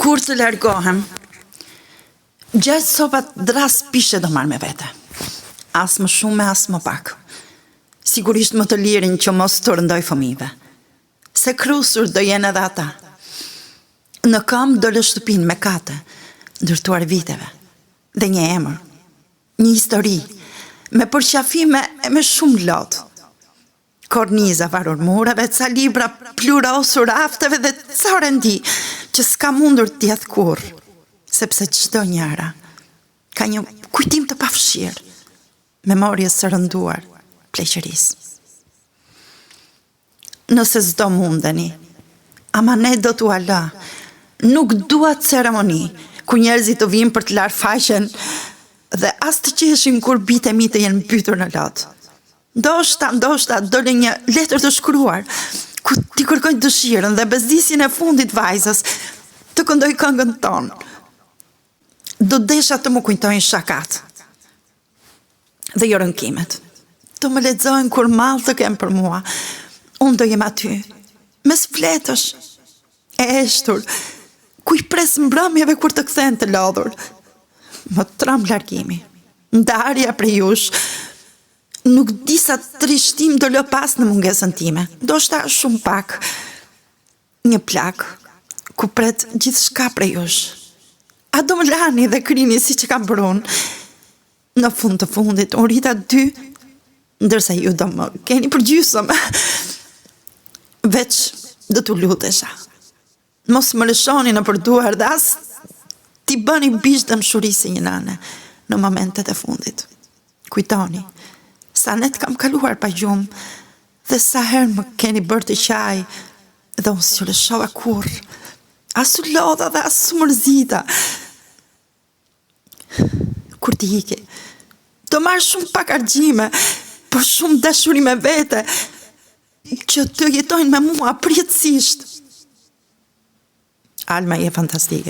Kur të largohem, gjatë sopat dras pishe do marrë me vete. As më shumë, as më pak. Sigurisht më të lirin që mos të rëndoj fëmijëve. Se krusur do jenë edhe ata. Në kam do lë shtëpin me kate, ndërtuar viteve, dhe një emër, një histori, me përqafime e me shumë lotë. Korniza varur murave, ca libra plurosur afteve dhe ca rendi që s'ka mundur t'jetë kur, sepse çdo njëra ka një kujtim të pafshirë, memorjes së rënduar, pleqërisë. Nëse s'do mundeni, ama ne do t'u ala, nuk dua ceremoni, ku njerëzit të vinë për të larë faqen dhe as të qeshin kur bite mi të jenë mbytur në lotë. Ndoshta, dole një letër të shkruar, ku t'i kërkojnë dëshirën dhe bezdisjen e fundit vajzës, të këndoj këngën tonë. Do desha të më kujtojnë shakat. Dhe jo rënkimet. Të më lexojnë kur mall të kem për mua. Unë do jem aty, mes fletësh, e eshtur, ku i pres mbrëmjeve kur të kthen të lodhur. Më tram largimi, ndarja prej jush. Nuk di sa trishtim do lë pas në mungesën time. Ndoshta shumë pak. Një plak ku pret gjithçka prej jush. A do më lani dhe krini si që kam bërun. Në fund të fundit, unë rita 2, ndërsa ju do më keni përgjysëm. Veç do t'u lutesha. Mos më lëshoni në përduar dhe as t'i bëni bish dhe më shurisi një nane në momentet e fundit. Kujtoni, sa net kam kaluar pa gjumë dhe sa herë më keni bërë të qaj dhe unë s'ju lëshova kur. Asu lodha dhe asu mërzita. Kur t'i ike, do marrë shumë pak argjime, por shumë dashuri me vete, që të jetojnë me mua përjetësisht. Alma je fantastike.